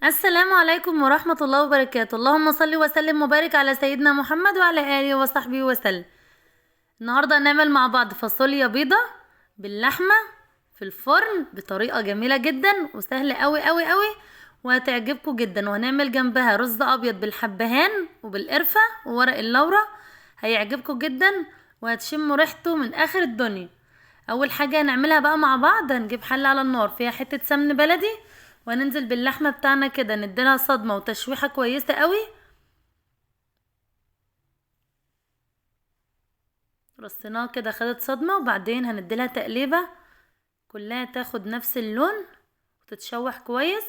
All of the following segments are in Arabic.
السلام عليكم ورحمة الله وبركاته. اللهم صل وسلم وبارك على سيدنا محمد وعلى آله وصحبه وسلم. النهاردة هنعمل مع بعض فاصوليا بيضة باللحمة في الفرن بطريقة جميلة جدا وسهلة قوي قوي قوي، وهتعجبكم جدا. وهنعمل جنبها رز أبيض بالحبهان وبالقرفة وورق اللورة، هيعجبكم جدا وهتشموا ريحته من آخر الدنيا. اول حاجة هنعملها بقى مع بعض، هنجيب حلة على النار فيها حتة سمن بلدي، وهننزل باللحمة بتاعنا كده نديلها صدمة وتشويحة كويسة قوي. رصيناها كده خدت صدمة، وبعدين هنديلها تقليبة كلها تاخد نفس اللون وتتشوح كويس.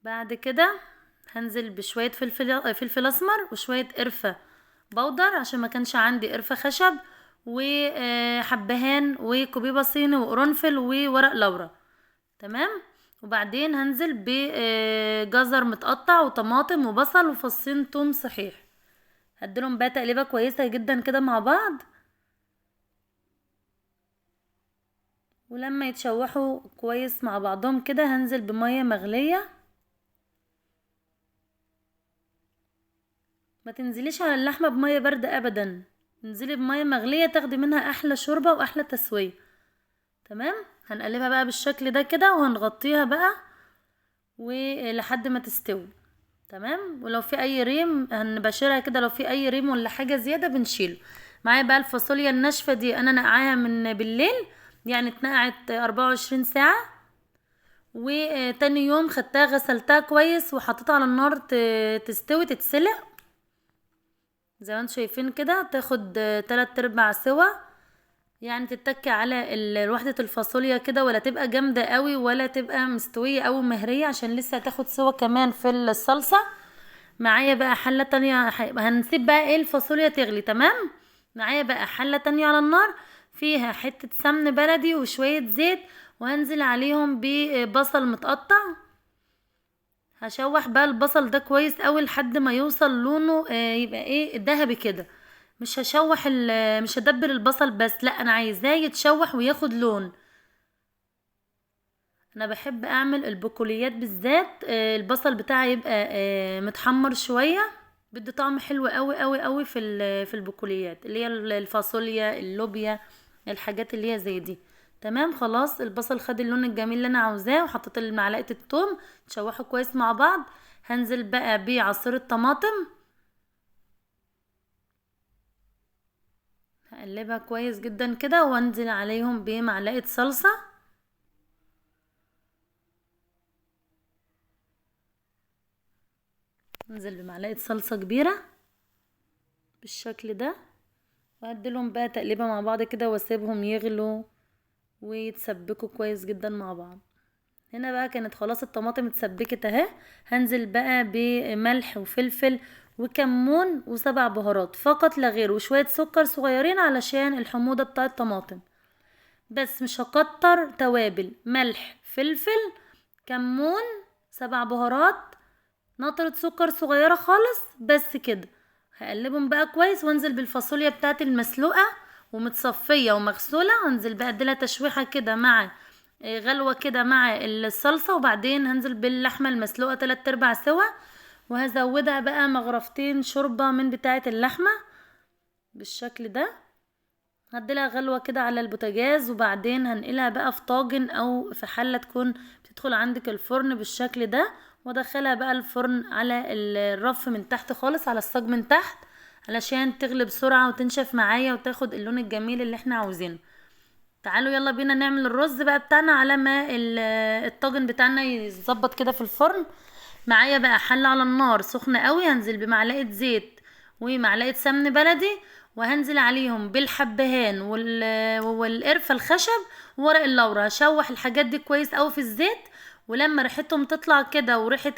بعد كده هنزل بشوية فلفل اسمر وشوية قرفة بودر عشان ما كانش عندي قرفة خشب، وحبهان وكوبيبة صيني وقرنفل وورق لورا. تمام. وبعدين هنزل بجزر متقطع وطماطم وبصل وفصين توم صحيح، هديلهم بقى تقليبه كويسه جدا كده مع بعض. ولما يتشوحوا كويس مع بعضهم كده هنزل بميه مغليه. ما تنزليش على اللحمه بميه بارده ابدا، انزلي بميه مغليه تاخدي منها احلى شوربه واحلى تسويه. تمام. هنقلبها بقى بالشكل ده كده وهنغطيها بقى ولحد ما تستوي. تمام. ولو في اي ريم هنبشرها كده، لو في اي ريم ولا حاجه زياده بنشيله. معايا بقى الفاصوليا الناشفه دي انا نقعاها من بالليل، يعني اتنقعت 24 ساعه، وتاني يوم خدتها غسلتها كويس وحطيتها على النار تستوي تتسلق زي ما انتم شايفين كده، تاخد 3/4 سوا. يعني تتكي على وحدة الفاصوليا كده، ولا تبقى جامدة قوي ولا تبقى مستوية او مهرية، عشان لسه هتاخد سوا كمان في الصلصة. معايا بقى حلة تانية هنسيب بقى ايه الفاصوليا تغلي. تمام. معايا بقى حلة تانية على النار فيها حتة سمن بلدي وشوية زيت، وهنزل عليهم ببصل متقطع. هشوح بقى البصل ده كويس قوي لحد ما يوصل لونه يبقى ايه ذهبي كده. مش هشوح مش هدبر البصل بس، لا انا عايزاه يتشوح وياخد لون. انا بحب اعمل البقوليات بالذات البصل بتاعي يبقى متحمر شويه، بدي طعم حلو قوي قوي قوي في البقوليات اللي هي الفاصوليا اللوبيا، الحاجات اللي هي زي دي. تمام. خلاص البصل خد اللون الجميل اللي انا عاوزاه، وحطيت معلقه الثوم تشوحوا كويس مع بعض. هنزل بقى بعصير الطماطم، هقلبها كويس جدا كده، وانزل عليهم بمعلقه صلصه. انزل بمعلقه صلصه كبيره بالشكل ده، وهديلهم بقى تقليبه مع بعض كده واسيبهم يغلوا ويتسبكوا كويس جدا مع بعض. هنا بقى كانت خلاص الطماطم اتسبكت اهي. هنزل بقى بملح وفلفل وكمون وسبع بهارات فقط لا غير، وشوية سكر صغيرين علشان الحموضة بتاع الطماطم بس، مش هكتر توابل. ملح فلفل كمون سبع بهارات نقطة سكر صغيرة خالص بس كده. هقلبهم بقى كويس، وانزل بالفاصوليا بتاعتي المسلوقة ومتصفية ومغسولة، وانزل بقى اديلها تشويحة كده مع غلوة كده مع الصلصة. وبعدين هنزل باللحمة المسلوقة 3/4 سوا، وهزودها بقى مغرفتين شوربة من بتاعة اللحمة بالشكل ده. هديلها غلوة كده على البوتاجاز، وبعدين هنقلها بقى في طاجن او في حلة تكون بتدخل عندك الفرن بالشكل ده، وادخلها بقى الفرن على الرف من تحت خالص على الصاج من تحت، علشان تغلي بسرعة وتنشف معايا وتاخد اللون الجميل اللي احنا عاوزينه. تعالوا يلا بينا نعمل الرز بقى بتاعنا على ما الطاجن بتاعنا يتظبط كده في الفرن. معايا بقى حلة على النار سخنة قوي، هنزل بمعلقة زيت ومعلقة سمن بلدي، وهنزل عليهم بالحبهان والقرفة الخشب وورق اللورا. هشوح الحاجات دي كويس قوي في الزيت، ولما ريحتهم تطلع كده وريحة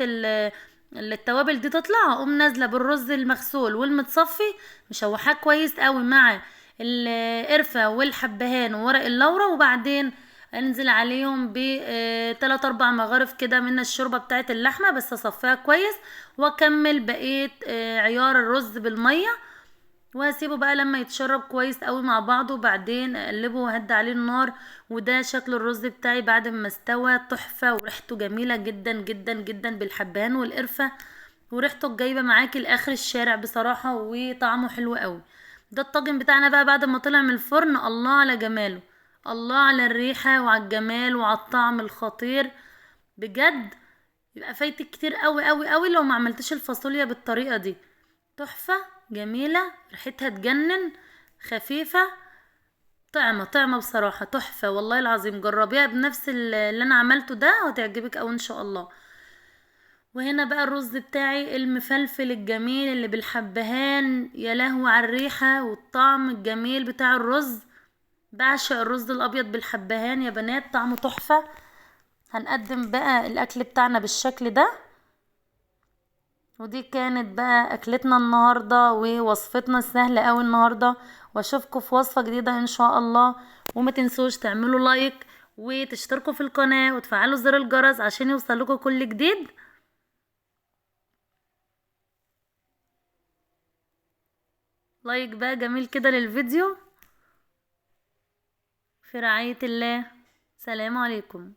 التوابل دي تطلع، اقوم نازله بالرز المغسول والمتصفي مشوحاه كويس قوي مع القرفة والحبهان وورق اللورا. وبعدين انزل عليهم بتلات 4 مغارف كده من الشوربة بتاعت اللحمة، بس اصفيها كويس، واكمل بقية عيار الرز بالمية. وهسيبه بقى لما يتشرب كويس قوي مع بعضه، وبعدين اقلبه واهدي عليه النار. وده شكل الرز بتاعي بعد ما استوى، تحفة وريحته جميلة جدا جدا جدا بالحبهان والقرفة، وريحته جايبة معاكي لاخر الشارع بصراحة، وطعمه حلو قوي. ده الطاجن بتاعنا بقى بعد ما طلع من الفرن. الله على جماله، الله على الريحة وعلى الجمال وعلى الطعم الخطير بجد. يبقى فايتك كتير قوي قوي قوي لو ما عملتش الفاصوليا بالطريقة دي. تحفة جميلة، ريحتها تجنن، خفيفة، طعمة طعمة بصراحة تحفة والله العظيم. جربيها بنفس اللي انا عملته ده وهتعجبك اوي ان شاء الله. وهنا بقى الرز بتاعي المفلفل الجميل اللي بالحبهان، يا لهو على الريحة والطعم الجميل بتاع الرز. بعشق الرز الابيض بالحبهان يا بنات، طعمه تحفة. هنقدم بقى الاكل بتاعنا بالشكل ده. ودي كانت بقى اكلتنا النهاردة ووصفتنا السهلة اوي النهاردة، واشوفكم في وصفة جديدة ان شاء الله. وما تنسوش تعملوا لايك وتشتركوا في القناة وتفعلوا زر الجرس عشان يوصلكوا كل جديد. لايك بقى جميل كده للفيديو. في رعاية الله، سلام عليكم.